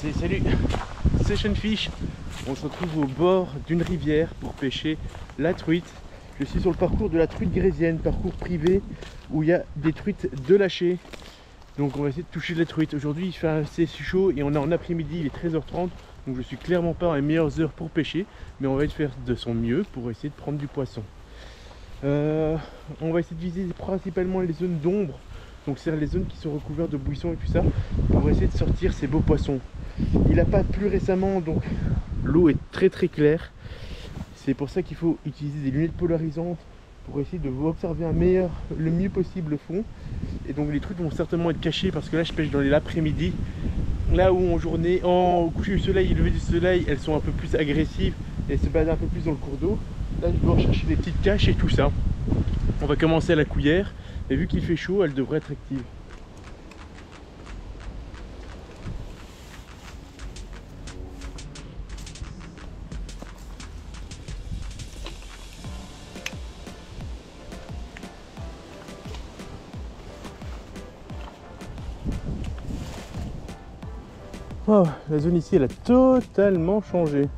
Et salut, c'est Seanfish. On se retrouve au bord d'une rivière pour pêcher la truite. Je suis sur le parcours de la truite grésienne, parcours privé où il y a des truites de lâcher. Donc on va essayer de toucher de la truite. Aujourd'hui il fait assez chaud et on est en après-midi, il est 13h30. Donc je suis clairement pas dans les meilleures heures pour pêcher, mais on va essayer de faire de son mieux pour essayer de prendre du poisson. On va essayer de viser principalement les zones d'ombre, donc c'est les zones qui sont recouvertes de buissons et tout ça, pour essayer de sortir ces beaux poissons. Il n'a pas plu récemment, donc l'eau est très claire. C'est pour ça qu'il faut utiliser des lunettes polarisantes pour essayer de vous observer le mieux possible le fond. Et donc les truites vont certainement être cachées parce que là je pêche dans l'après-midi. Là où en journée, au coucher du soleil et lever du soleil, elles sont un peu plus agressives et se baladent un peu plus dans le cours d'eau. Là je dois rechercher des petites caches et tout ça. On va commencer à la cuillère et vu qu'il fait chaud, elle devrait être active. Oh, la zone ici elle a totalement changé.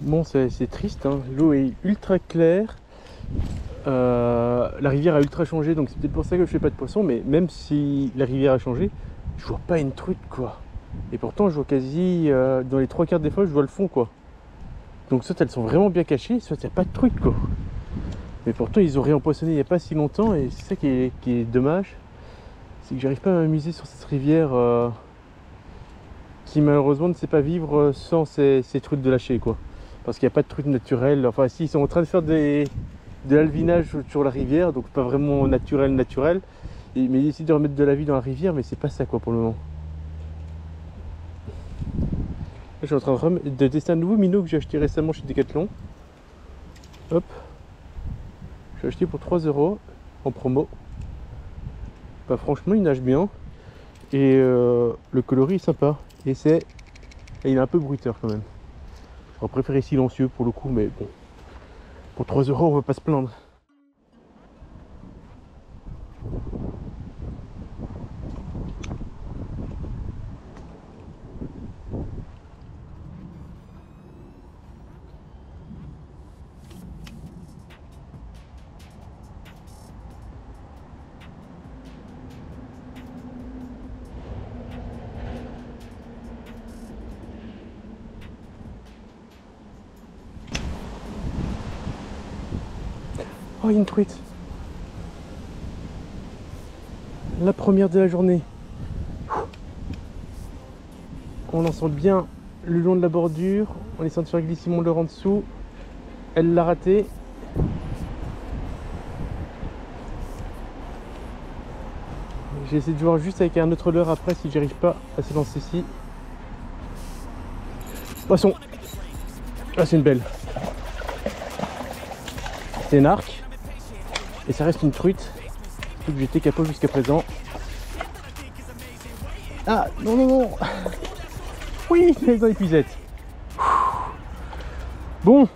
Bon, c'est triste, hein. L'eau est ultra claire, la rivière a ultra changé, donc c'est peut-être pour ça que je fais pas de poisson, mais même si la rivière a changé, je vois pas une truite quoi. Et pourtant je vois quasi, dans les 3/4 des fois je vois le fond quoi. Donc soit elles sont vraiment bien cachées, soit il n'y a pas de truite quoi. Mais pourtant ils ont réempoisonné il n'y a pas si longtemps et c'est ça qui est dommage. C'est que j'arrive pas à m'amuser sur cette rivière qui malheureusement ne sait pas vivre sans ces truites de lâcher quoi. Parce qu'il n'y a pas de truite naturelle. Enfin si, ils sont en train de faire de l'alvinage sur la rivière, donc pas vraiment naturel. Mais ils essaient de remettre de la vie dans la rivière, mais c'est pas ça quoi pour le moment. Là, je suis en train de tester un nouveau minot que j'ai acheté récemment chez Decathlon. Hop. J'ai acheté pour 3 € en promo. Bah franchement il nage bien. Et le coloris est sympa. Et il est un peu bruiteur quand même. J'aurais préféré silencieux pour le coup, mais bon. Pour 3 € on va pas se plaindre. Oh, il y a une truite. La première de la journée. On en sent bien le long de la bordure. On essaie de faire glisser mon leurre en dessous. Elle l'a raté. J'ai essayé de voir juste avec un autre leurre après si j'arrive pas à se lancer ici. Poisson. Ah, c'est une belle. C'est une arc. Et ça reste une truite. Tout que j'étais capot jusqu'à présent. Ah non. Oui, elle est dans l'épuisette. Bon,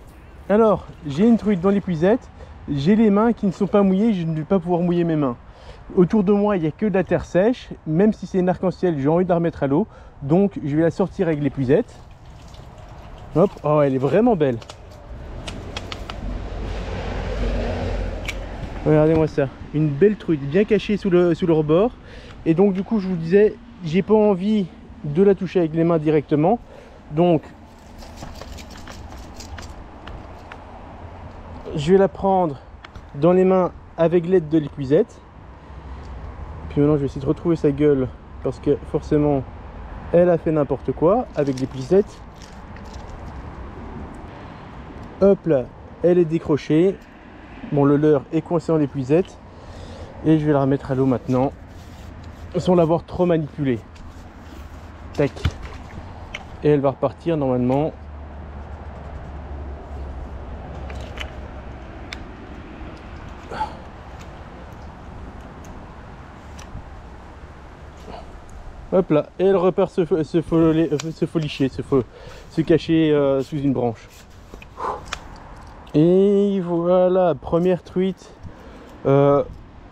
alors j'ai une truite dans l'épuisette. J'ai les mains qui ne sont pas mouillées. Je ne vais pas pouvoir mouiller mes mains. Autour de moi, il n'y a que de la terre sèche. Même si c'est une arc-en-ciel, j'ai envie de la remettre à l'eau. Donc je vais la sortir avec l'épuisette. Hop, oh elle est vraiment belle. Regardez-moi ça, une belle truite bien cachée sous le rebord. Et donc du coup je vous disais, j'ai pas envie de la toucher avec les mains directement. Donc je vais la prendre dans les mains avec l'aide de l'épuisette. Puis maintenant je vais essayer de retrouver sa gueule parce que forcément elle a fait n'importe quoi avec l'épuisette. Hop là, elle est décrochée. Bon, le leurre est coincé dans l'épuisette. Et je vais la remettre à l'eau maintenant, sans l'avoir trop manipulée. Tac. Et elle va repartir normalement. Hop là, et elle repart se folicher, se cacher sous une branche. Et voilà, première truite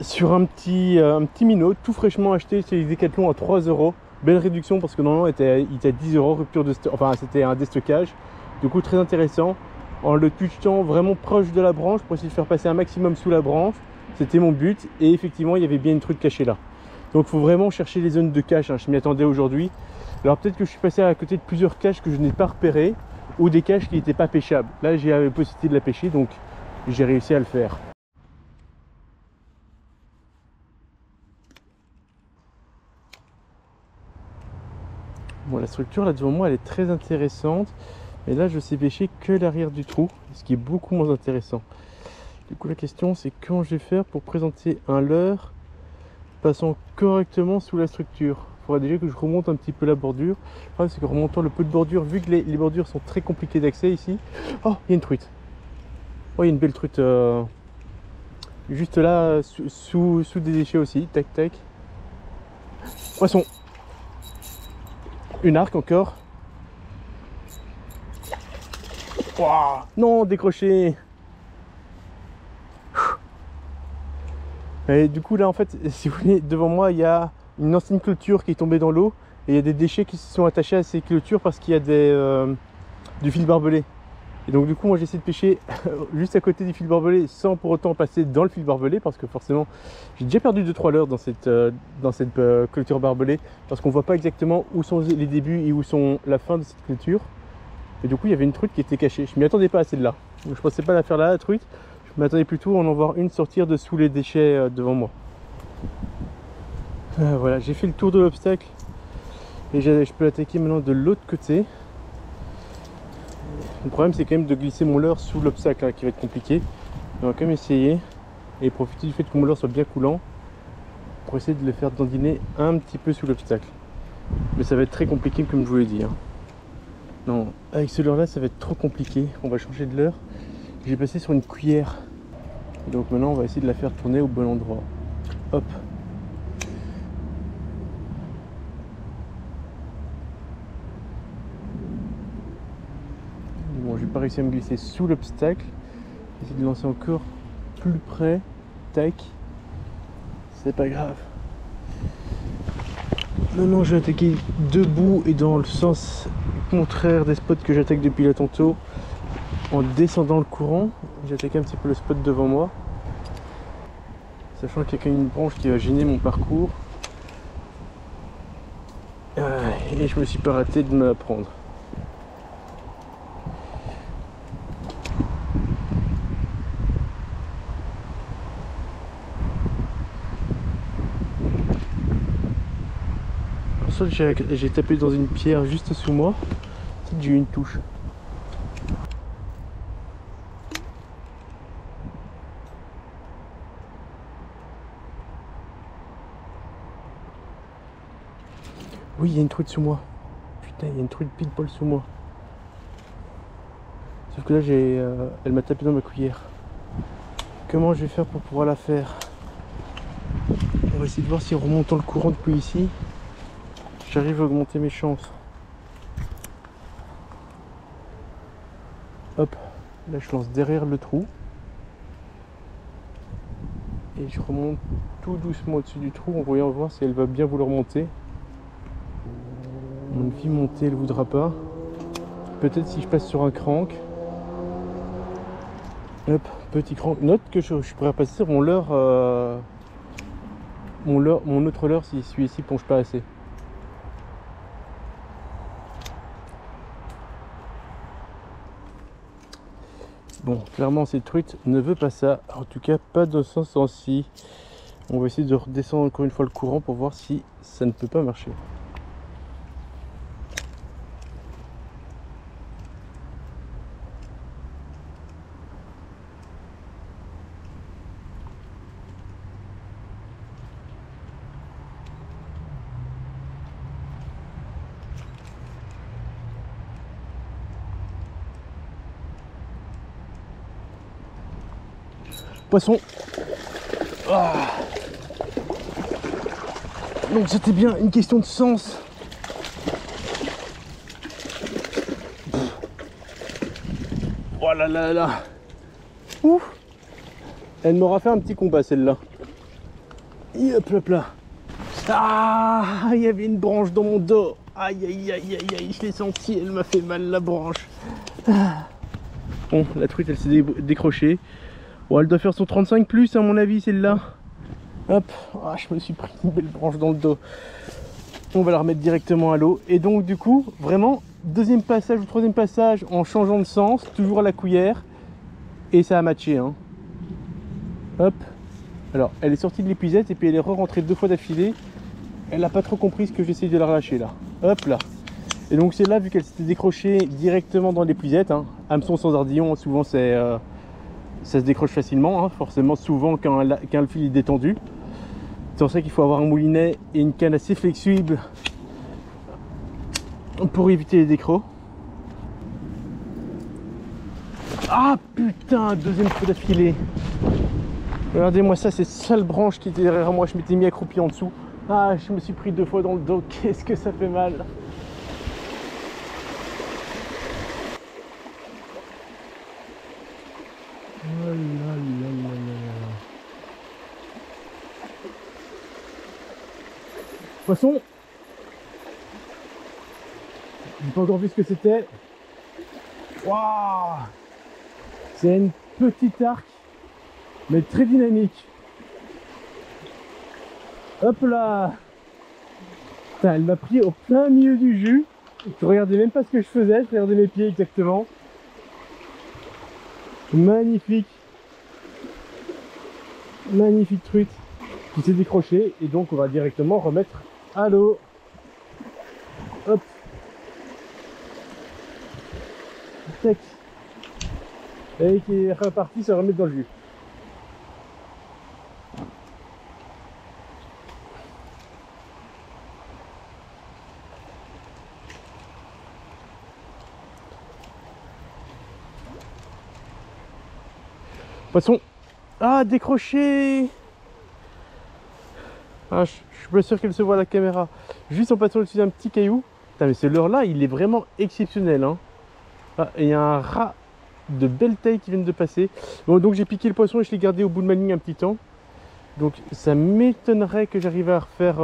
sur un petit minot, tout fraîchement acheté chez les Decathlon à 3 €. Belle réduction parce que normalement il était à 10 €, rupture de stock, enfin c'était un déstockage. Du coup très intéressant. En le touchant vraiment proche de la branche pour essayer de faire passer un maximum sous la branche. C'était mon but et effectivement il y avait bien une truite cachée là. Donc il faut vraiment chercher les zones de cache, hein. Je m'y attendais aujourd'hui. Alors peut-être que je suis passé à côté de plusieurs caches que je n'ai pas repérées ou des caches qui n'étaient pas pêchables. Là j'ai la possibilité de la pêcher donc j'ai réussi à le faire. Bon, la structure là devant moi elle est très intéressante. Mais là je sais pêcher que l'arrière du trou, ce qui est beaucoup moins intéressant. Du coup la question c'est comment je vais faire pour présenter un leurre passant correctement sous la structure. Il faudra déjà que je remonte un petit peu la bordure. Le problème c'est que remontant le peu de bordure, vu que les bordures sont très compliquées d'accès ici. Oh, il y a une truite. Oh, il y a une belle truite juste là, sous des déchets aussi. Tac, tac. Poisson. Une arc encore. Wow, non, décroché. Et du coup là en fait, si vous voulez, devant moi il y a une ancienne clôture qui est tombée dans l'eau. Et il y a des déchets qui se sont attachés à ces clôtures parce qu'il y a du fil barbelé. Et donc du coup moi j'essaie de pêcher juste à côté du fil barbelé sans pour autant passer dans le fil barbelé parce que forcément j'ai déjà perdu 2-3 leurres dans cette clôture barbelée parce qu'on voit pas exactement où sont les débuts et où sont la fin de cette clôture. Et du coup il y avait une truite qui était cachée, je m'y attendais pas à celle-là. Donc je pensais pas la faire là la truite, je m'attendais plutôt à en voir une sortir de sous les déchets devant moi. Voilà, j'ai fait le tour de l'obstacle et je peux l'attaquer maintenant de l'autre côté. Le problème c'est quand même de glisser mon leurre sous l'obstacle, hein, qui va être compliqué. On va quand même essayer et profiter du fait que mon leurre soit bien coulant pour essayer de le faire dandiner un petit peu sous l'obstacle. Mais ça va être très compliqué comme je vous l'ai dit, hein. Non, avec ce leurre là ça va être trop compliqué. On va changer de leurre. J'ai passé sur une cuillère. Et donc maintenant on va essayer de la faire tourner au bon endroit. Hop. Bon, j'ai pas réussi à me glisser sous l'obstacle. J'essaie de lancer encore plus près. Tac. C'est pas grave. Maintenant je vais attaquer debout et dans le sens contraire des spots que j'attaque depuis là tantôt. En descendant le courant, j'attaque un petit peu le spot devant moi. Sachant qu'il y a quand même une branche qui va gêner mon parcours. Et je me suis pas raté de me la prendre. Soit j'ai tapé dans une pierre juste sous moi, soit j'ai eu une touche. Oui, il y a une truite sous moi. Putain, il y a une truite pile poil sous moi. Sauf que là, elle m'a tapé dans ma cuillère. Comment je vais faire pour pouvoir la faire? On va essayer de voir si en remontant le courant depuis ici, j'arrive à augmenter mes chances. Hop, là je lance derrière le trou. Et je remonte tout doucement au-dessus du trou en voyant voir si elle va bien vouloir monter. Mon fille monter, elle ne voudra pas. Peut-être si je passe sur un crank. Hop, petit crank. Note que je pourrais passer sur mon leurre. Mon autre leurre si celui-ci penche pas assez. Bon, clairement cette truite ne veut pas ça. En tout cas, pas dans ce sens-ci. On va essayer de redescendre encore une fois le courant pour voir si ça ne peut pas marcher. poisson. Ah. Donc c'était bien une question de sens. Voilà là là. Ouh. Elle m'aura fait un petit combat celle-là. Hop hop là. Ah, il y avait une branche dans mon dos. Aïe aïe aïe aïe aïe, je l'ai senti, elle m'a fait mal la branche. Ah. Bon, la truite elle s'est décrochée. Bon, elle doit faire son 35 plus à mon avis celle-là. Hop, ah, je me suis pris une belle branche dans le dos. On va la remettre directement à l'eau. Et donc du coup, vraiment, deuxième passage ou troisième passage en changeant de sens, toujours à la cuillère. Et ça a matché, hein. Hop. Alors, elle est sortie de l'épuisette et puis elle est re-rentrée 2 fois d'affilée. Elle n'a pas trop compris ce que j'essaye de la relâcher là. Hop là. Et donc c'est là, vu qu'elle s'était décrochée directement dans l'épuisette, hein, hameçon sans ardillon, souvent c'est ça se décroche facilement, hein, forcément souvent quand le fil est détendu. C'est pour ça qu'il faut avoir un moulinet et une canne assez flexible pour éviter les décrocs. Ah putain, deuxième coup d'affilée. Regardez-moi ça, cette sale branche qui était derrière moi, je m'étais mis accroupi en dessous. Ah, je me suis pris 2 fois dans le dos, qu'est-ce que ça fait mal. Oh là là là là. Poisson. J'ai pas encore vu ce que c'était. Waouh. C'est une petite arc, mais très dynamique. Hop là. Putain, elle m'a pris au plein milieu du jus. Je regardais même pas ce que je faisais, je regardais mes pieds exactement. Magnifique. Magnifique truite qui s'est décrochée. Et donc on va directement remettre à l'eau. Hop. Tac. Et qui est reparti se remettre dans le jus. Poisson. Ah, décroché. Ah, je suis pas sûr qu'elle se voit à la caméra. Juste en passant au-dessus d'un petit caillou. Putain, mais ce leurre là, il est vraiment exceptionnel, hein. Ah, et il y a un rat de belle taille qui vient de passer. Bon, donc j'ai piqué le poisson et je l'ai gardé au bout de ma ligne un petit temps. Donc ça m'étonnerait que j'arrive à refaire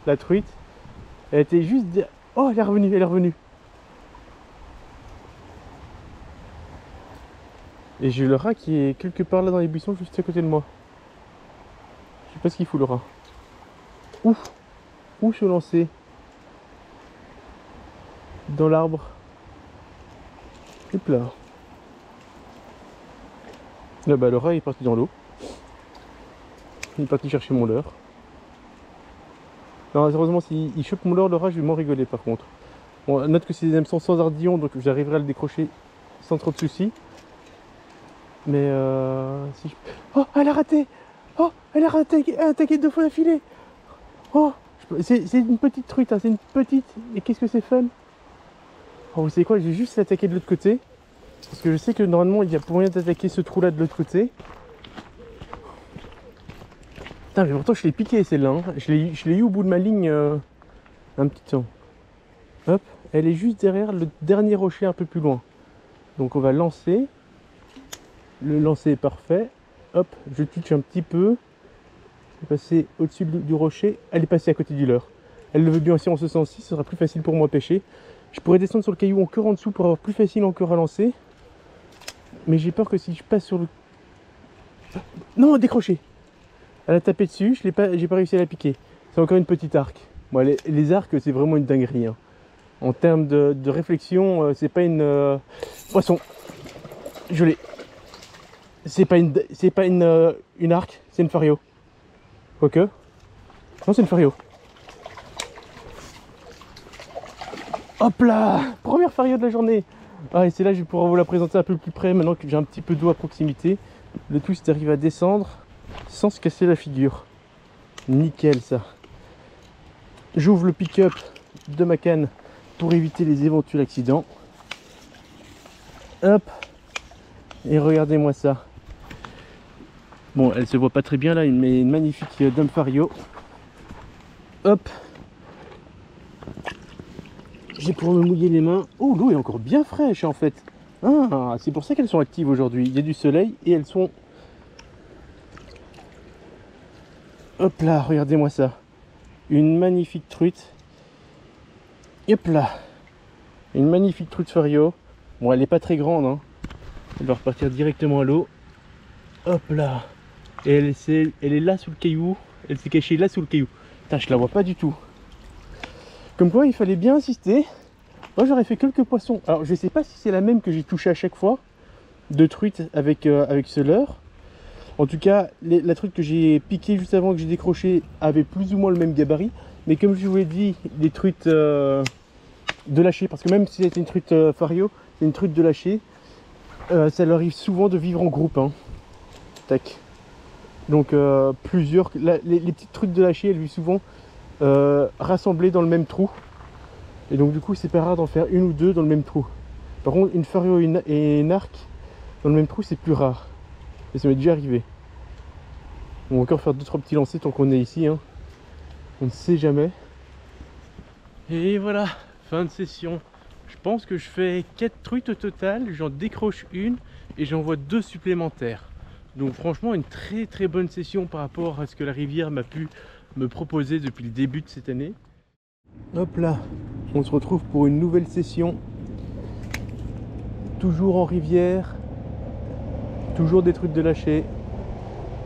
la truite. Elle était juste... Oh, elle est revenue, elle est revenue. Et j'ai le rat qui est quelque part là dans les buissons juste à côté de moi. Je sais pas ce qu'il fout le rat. Ouf. Où se lancer? Dans l'arbre. Hop là. Là bah le rat est parti dans l'eau. Il est parti chercher mon leurre. Non, heureusement s'il chope mon leurre, le rat je vais m'en rigoler par contre. Bon, note que c'est des hameçons sans ardillon, donc j'arriverai à le décrocher sans trop de soucis. Mais si je... Oh, elle a raté. Oh, elle a attaqué 2 fois d'affilée. Oh, c'est une petite truite, hein, c'est une petite. Et qu'est-ce que c'est fun. Oh, vous savez quoi, je vais juste l'attaquer de l'autre côté. Parce que je sais que normalement il y a moyen d'attaquer ce trou là de l'autre côté. Putain, mais pourtant je l'ai piqué celle-là, hein. Je l'ai eu au bout de ma ligne un petit temps. Hop, elle est juste derrière le dernier rocher un peu plus loin. Donc on va lancer. Le lancer est parfait. Hop, je touche un petit peu. Je vais passer au-dessus du rocher. Elle est passée à côté du leurre. Elle le veut bien aussi en ce sens-ci, ce sera plus facile pour moi à pêcher. Je pourrais descendre sur le caillou encore en dessous pour avoir plus facile encore à lancer. Mais j'ai peur que si je passe sur le... Non, décroché. Elle a tapé dessus, j'ai pas réussi à la piquer. C'est encore une petite arc. Bon, les arcs, c'est vraiment une dinguerie, hein. En termes de réflexion, c'est pas une... Poisson. Je l'ai. C'est pas une arc, c'est une fario. Quoique. Non, c'est une fario. Hop là, première fario de la journée. Ah, et c'est là que je vais pouvoir vous la présenter un peu plus près maintenant que j'ai un petit peu d'eau à proximité. Le tout, c'est d'arriver à descendre sans se casser la figure. Nickel ça. J'ouvre le pick-up de ma canne pour éviter les éventuels accidents. Hop. Et regardez-moi ça. Bon, elle se voit pas très bien là, mais une magnifique Dame Fario. Hop. J'ai pour me mouiller les mains. Oh, l'eau est encore bien fraîche en fait. Ah, c'est pour ça qu'elles sont actives aujourd'hui. Il y a du soleil et elles sont... Hop là, regardez-moi ça. Une magnifique truite. Hop là. Une magnifique truite Fario. Bon, elle n'est pas très grande, hein. Elle va repartir directement à l'eau. Hop là. Et elle est là sous le caillou. Elle s'est cachée là sous le caillou. Putain, je la vois pas du tout. Comme quoi, il fallait bien insister. Moi, j'aurais fait quelques poissons. Alors, je sais pas si c'est la même que j'ai touché à chaque fois. De truite avec ce leurre. En tout cas, la truite que j'ai piquée juste avant, que j'ai décroché, avait plus ou moins le même gabarit. Mais comme je vous l'ai dit, les truites de lâcher, parce que même si c'est une truite Fario, c'est une truite de lâcher, ça leur arrive souvent de vivre en groupe. Hein. Tac. Donc plusieurs, les petites truites de lâcher, elles vivent souvent rassemblées dans le même trou. Et donc du coup, c'est pas rare d'en faire une ou deux dans le même trou. Par contre, une Fario et une arc dans le même trou, c'est plus rare. Et ça m'est déjà arrivé. On va encore faire 2-3 petits lancers tant qu'on est ici. Hein. On ne sait jamais. Et voilà, fin de session. Je pense que je fais 4 truites au total. J'en décroche une et j'en vois 2 supplémentaires. Donc franchement, une très bonne session par rapport à ce que la rivière m'a pu me proposer depuis le début de cette année. Hop là, on se retrouve pour une nouvelle session. Toujours en rivière. Toujours des truites de lâcher,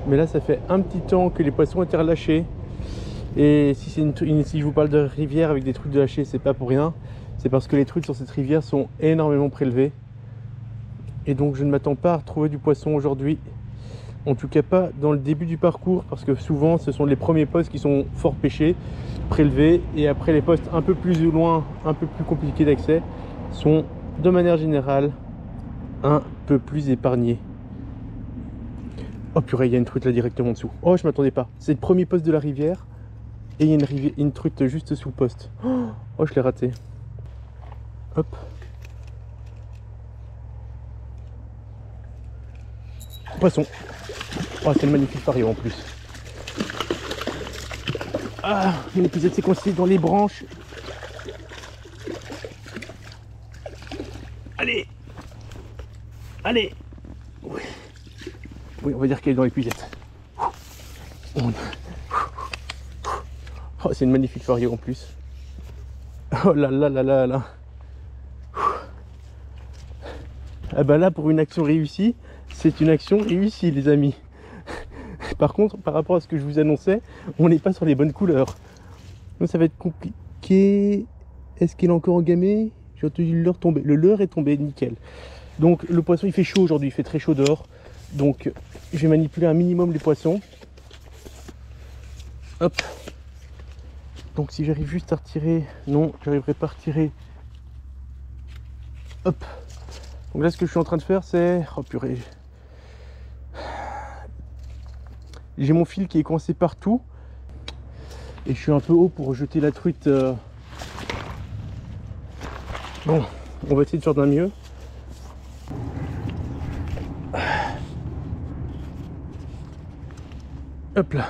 mais là ça fait un petit temps que les poissons étaient relâchés. Et si je vous parle de rivière avec des truites de lâcher, c'est pas pour rien, c'est parce que les truites sur cette rivière sont énormément prélevées. Et donc je ne m'attends pas à retrouver du poisson aujourd'hui, en tout cas pas dans le début du parcours, parce que souvent ce sont les premiers postes qui sont fort pêchés, prélevés, et après les postes un peu plus loin, un peu plus compliqués d'accès, sont de manière générale un peu plus épargnés. Oh purée, il y a une truite là directement en dessous. Oh, je m'attendais pas. C'est le premier poste de la rivière. Et il y a une truite juste sous le poste. Oh, je l'ai raté. Hop. Poisson. Oh, c'est le magnifique Fario en plus. Ah, mon épisode s'est coincé dans les branches. Allez. Allez. Oui. Oui, on va dire qu'elle est dans l'épuisette. Oh, c'est une magnifique Fario en plus. Oh là là là là là. Ah bah là, pour une action réussie, c'est une action réussie, les amis. Par contre, par rapport à ce que je vous annonçais, on n'est pas sur les bonnes couleurs. Donc ça va être compliqué. Est-ce qu'il est encore engamé? J'ai entendu le leurre tomber. Le leurre est tombé, nickel. Donc le poisson, il fait chaud aujourd'hui, il fait très chaud dehors. Donc je vais manipuler un minimum les poissons. Hop. Donc si j'arrive juste à retirer... Non, j'arriverai pas à retirer. Hop. Donc là ce que je suis en train de faire c'est... Oh purée. J'ai mon fil qui est coincé partout. Et je suis un peu haut pour jeter la truite. Bon, on va essayer de faire d'un mieux. Hop là.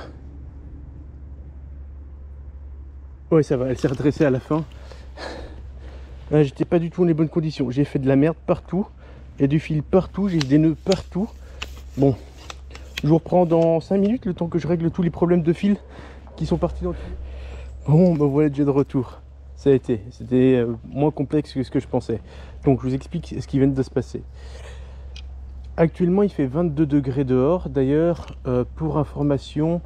Ouais, ça va, elle s'est redressée à la fin. Là, j'étais pas du tout dans les bonnes conditions. J'ai fait de la merde partout. Il y a du fil partout, j'ai des nœuds partout. Bon, je vous reprends dans 5 minutes, le temps que je règle tous les problèmes de fil qui sont partis dans le fil. Bon, ben voilà, déjà de retour. Ça a été, c'était moins complexe que ce que je pensais. Donc, je vous explique ce qui vient de se passer. Actuellement, il fait 22 degrés dehors. D'ailleurs, pour information,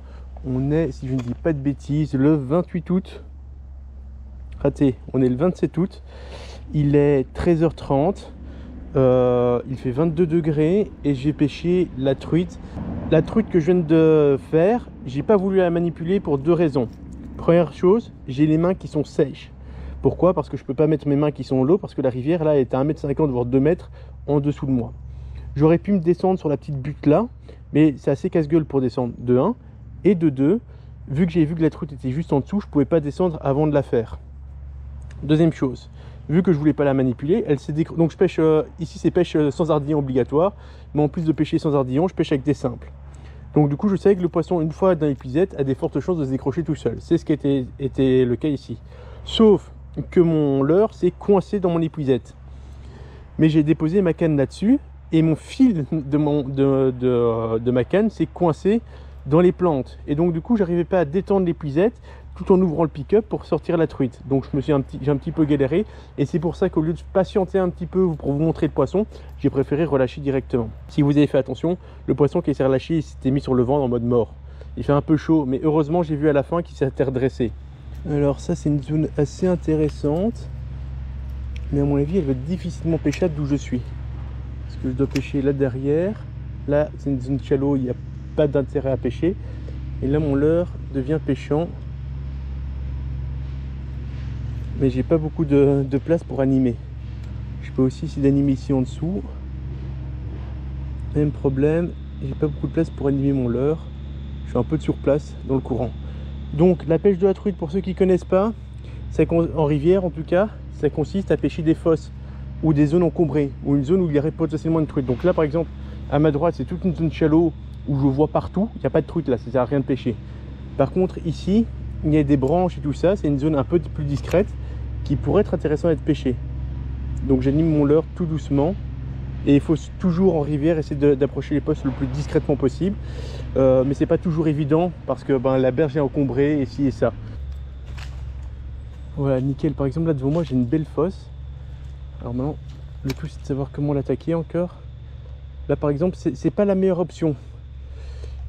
on est, si je ne dis pas de bêtises, le 28 août. Raté, on est le 27 août. Il est 13h30. Il fait 22 degrés et j'ai pêché la truite. La truite que je viens de faire, j'ai pas voulu la manipuler pour 2 raisons. Première chose, j'ai les mains qui sont sèches. Pourquoi? Parce que je peux pas mettre mes mains qui sont en l'eau, parce que la rivière là est à 1,50 m voire 2 mètres en dessous de moi. J'aurais pu me descendre sur la petite butte là, mais c'est assez casse-gueule pour descendre, de 1. Et de 2, vu que j'ai vu que la truite était juste en dessous, je pouvais pas descendre avant de la faire. Deuxième chose, vu que je voulais pas la manipuler, elle s'est décrochée. Donc je pêche, ici c'est pêche sans ardillon obligatoire, mais en plus de pêcher sans ardillon, je pêche avec des simples. Donc du coup je savais que le poisson, une fois dans l'épuisette, a des fortes chances de se décrocher tout seul. C'est ce qui était le cas ici. Sauf que mon leurre s'est coincé dans mon épuisette. Mais j'ai déposé ma canne là-dessus et mon fil de ma canne s'est coincé dans les plantes. Et donc du coup j'arrivais pas à détendre l'épuisette tout en ouvrant le pick-up pour sortir la truite. Donc j'ai un petit peu galéré et c'est pour ça qu'au lieu de patienter un petit peu pour vous montrer le poisson, j'ai préféré relâcher directement. Si vous avez fait attention, le poisson qui s'est relâché, il s'était mis sur le ventre en mode mort. Il fait un peu chaud, mais heureusement j'ai vu à la fin qu'il s'était redressé. Alors ça c'est une zone assez intéressante, mais à mon avis elle va être difficilement pêchable d'où je suis. Parce que je dois pêcher là derrière. Là c'est une zone shallow, il n'y a pas d'intérêt à pêcher. Et là mon leurre devient pêchant. Mais j'ai pas beaucoup de place pour animer. Je peux aussi essayer d'animer ici en dessous. Même problème, j'ai pas beaucoup de place pour animer mon leurre. Je suis un peu de surplace dans le courant. Donc la pêche de la truite, pour ceux qui connaissent pas, en rivière en tout cas, ça consiste à pêcher des fosses ou des zones encombrées, ou une zone où il y aurait potentiellement une truite. Donc là par exemple, à ma droite, c'est toute une zone shallow où je vois partout, il n'y a pas de truite là, ça sert à rien de pêcher. Par contre ici, il y a des branches et tout ça, c'est une zone un peu plus discrète qui pourrait être intéressant à être pêché. Donc j'anime mon leurre tout doucement et il faut toujours en rivière essayer d'approcher les postes le plus discrètement possible, mais c'est pas toujours évident parce que la berge est encombrée et ci et ça. Voilà, nickel. Par exemple là devant moi j'ai une belle fosse. Alors maintenant le tout c'est de savoir comment l'attaquer encore. Là par exemple c'est pas la meilleure option,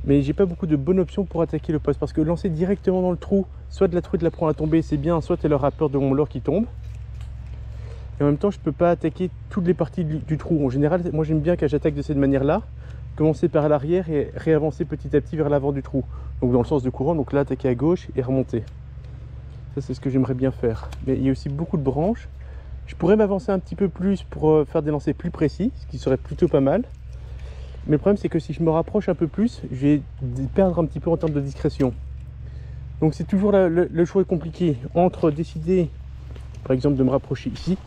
mais j'ai pas beaucoup de bonnes options pour attaquer le poste parce que lancer directement dans le trou, soit de la truite la prend à tomber, c'est bien, soit elle aura peur de mon leurre qui tombe. Et en même temps je peux pas attaquer toutes les parties du trou. En général moi j'aime bien que j'attaque de cette manière là, commencer par l'arrière et réavancer petit à petit vers l'avant du trou, donc dans le sens de courant. Donc là attaquer à gauche et remonter, ça c'est ce que j'aimerais bien faire. Mais il y a aussi beaucoup de branches, je pourrais m'avancer un petit peu plus pour faire des lancers plus précis, ce qui serait plutôt pas mal. Mais le problème c'est que si je me rapproche un peu plus, je vais perdre un petit peu en termes de discrétion. Donc c'est toujours le choix est compliqué entre décider par exemple de me rapprocher ici,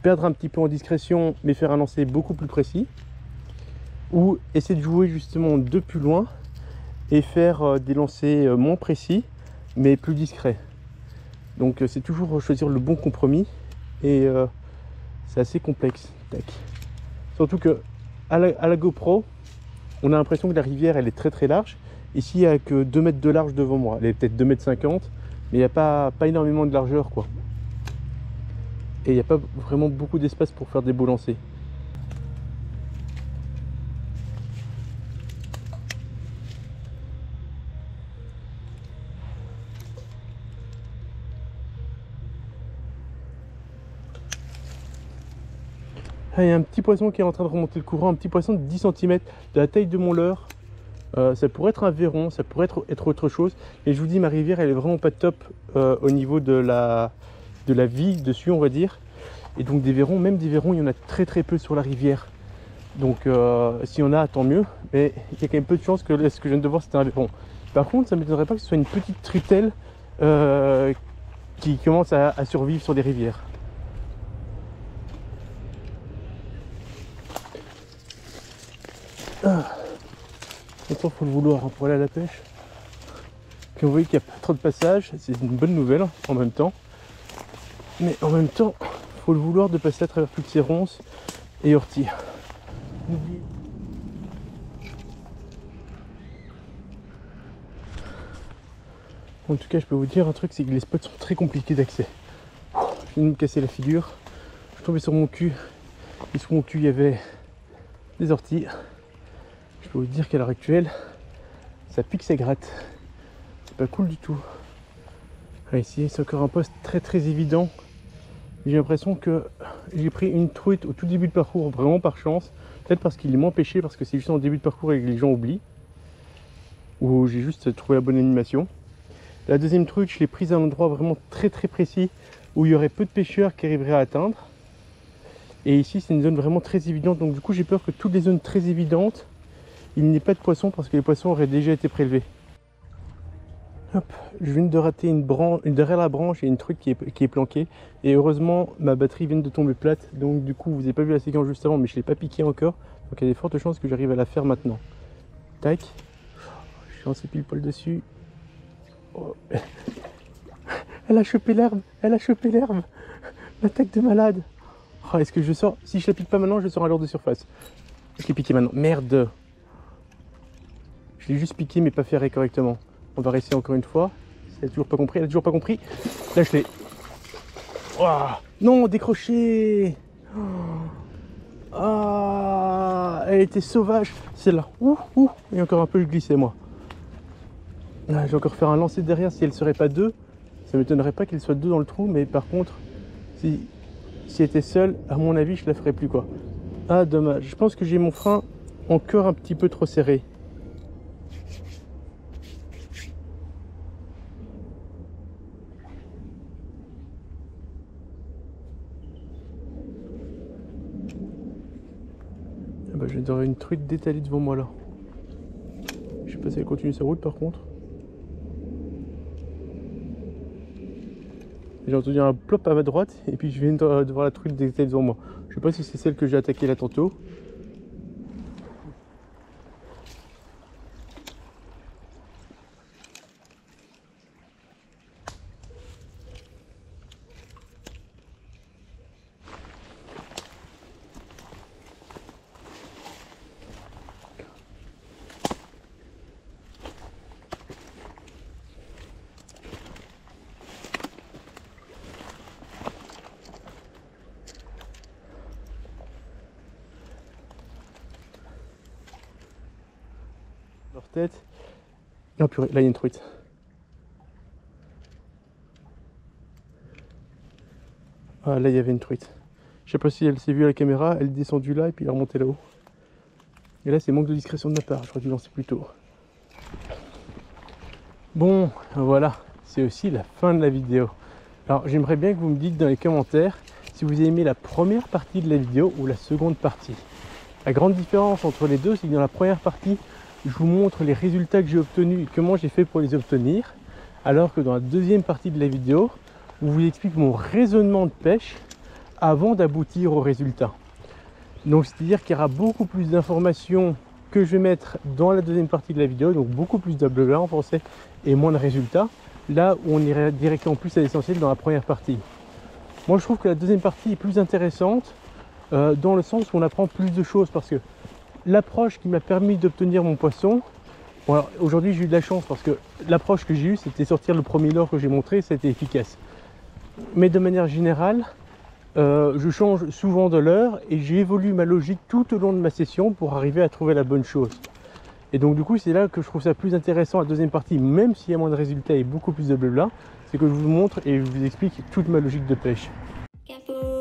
perdre un petit peu en discrétion mais faire un lancer beaucoup plus précis, ou essayer de jouer justement de plus loin et faire des lancers moins précis mais plus discrets. Donc c'est toujours choisir le bon compromis et c'est assez complexe. Tac. Surtout que à la GoPro, on a l'impression que la rivière elle est très très large. Ici il n'y a que 2 mètres de large devant moi, elle est peut-être 2,50 m, mais il n'y a pas énormément de largeur quoi. Et il n'y a pas vraiment beaucoup d'espace pour faire des beaux lancers. Ah, il y a un petit poisson qui est en train de remonter le courant, un petit poisson de 10 cm, de la taille de mon leurre. Ça pourrait être un verron, ça pourrait être autre chose. Et je vous dis, ma rivière elle est vraiment pas top au niveau de la vie dessus, on va dire. Et donc des verrons, même des verrons, il y en a très très peu sur la rivière. Donc s'il y en a, tant mieux. Mais il y a quand même peu de chances que ce que je viens de voir c'était un verron. Par contre, ça ne m'étonnerait pas que ce soit une petite truitelle qui commence à survivre sur les rivières. Maintenant, il faut le vouloir pour aller à la pêche. Puis on voit qu'il n'y a pas trop de passages, c'est une bonne nouvelle en même temps. Mais en même temps, il faut le vouloir de passer à travers toutes ces ronces et orties. En tout cas, je peux vous dire un truc, c'est que les spots sont très compliqués d'accès. Je viens de me casser la figure. Je suis tombé sur mon cul. Et sur mon cul, il y avait des orties. Je peux vous dire qu'à l'heure actuelle, ça pique, ça gratte. C'est pas cool du tout. Ah, ici, c'est encore un poste très très évident. J'ai l'impression que j'ai pris une truite au tout début de parcours, vraiment par chance. Peut-être parce qu'il est moins pêché, parce que c'est juste en début de parcours et que les gens oublient. Ou j'ai juste trouvé la bonne animation. La deuxième truite, je l'ai prise à un endroit vraiment très très précis où il y aurait peu de pêcheurs qui arriveraient à atteindre. Et ici, c'est une zone vraiment très évidente. Donc du coup, j'ai peur que toutes les zones très évidentes, il n'y ait pas de poissons parce que les poissons auraient déjà été prélevés. Hop, je viens de rater une branche, derrière la branche, il y a une truite qui est planquée. Et heureusement, ma batterie vient de tomber plate. Donc du coup, vous n'avez pas vu la séquence juste avant, mais je ne l'ai pas piqué encore. Donc il y a des fortes chances que j'arrive à la faire maintenant. Tac. Je suis lancé pile poil dessus. Oh. Elle a chopé l'herbe. Elle a chopé l'herbe. L'attaque de malade. Oh, est-ce que je sors? Si je la pique pas maintenant, je sors à l'heure de surface. Je l'ai piqué maintenant. Merde. Je l'ai juste piqué mais pas ferré correctement. On va réessayer encore une fois. Elle a toujours pas compris. Elle a toujours pas compris. Là je l'ai. Oh, non, décroché. Ah, elle était sauvage. Celle-là. Ouh. Et encore un peu, je glissais moi. Ah, je vais encore faire un lancer derrière si elle serait pas deux. Ça m'étonnerait pas qu'elle soit deux dans le trou, mais par contre, si elle était seule, à mon avis, je la ferais plus quoi. Ah, dommage. Je pense que j'ai mon frein encore un petit peu trop serré. Ah bah, je vais avoir une truite d'étalée devant moi là. Je sais pas si elle continue sa route par contre. J'ai entendu un plop à ma droite et puis je viens de voir la truite d'étalée devant moi. Je sais pas si c'est celle que j'ai attaquée là tantôt. Leur tête. Ah purée, là il y a une truite. Ah là il y avait une truite. Je sais pas si elle s'est vue à la caméra, elle est descendue là et puis elle est remontée là-haut. Et là c'est manque de discrétion de ma part, j'aurais dû lancer plus tôt. Bon, voilà, c'est aussi la fin de la vidéo. Alors j'aimerais bien que vous me dites dans les commentaires si vous aimez la première partie de la vidéo ou la seconde partie. La grande différence entre les deux, c'est que dans la première partie, je vous montre les résultats que j'ai obtenus et comment j'ai fait pour les obtenir. Alors que dans la deuxième partie de la vidéo, je vous explique mon raisonnement de pêche avant d'aboutir au résultat. Donc c'est-à-dire qu'il y aura beaucoup plus d'informations que je vais mettre dans la deuxième partie de la vidéo, donc beaucoup plus de blabla en français et moins de résultats, là où on irait directement plus à l'essentiel dans la première partie. Moi je trouve que la deuxième partie est plus intéressante dans le sens où on apprend plus de choses parce que l'approche qui m'a permis d'obtenir mon poisson, bon alors aujourd'hui j'ai eu de la chance parce que l'approche que j'ai eue c'était sortir le premier leurre que j'ai montré, c'était efficace. Mais de manière générale, je change souvent de leurre et j'évolue ma logique tout au long de ma session pour arriver à trouver la bonne chose. Et donc du coup c'est là que je trouve ça plus intéressant la deuxième partie, même s'il y a moins de résultats et beaucoup plus de blabla, c'est que je vous montre et je vous explique toute ma logique de pêche. Capot.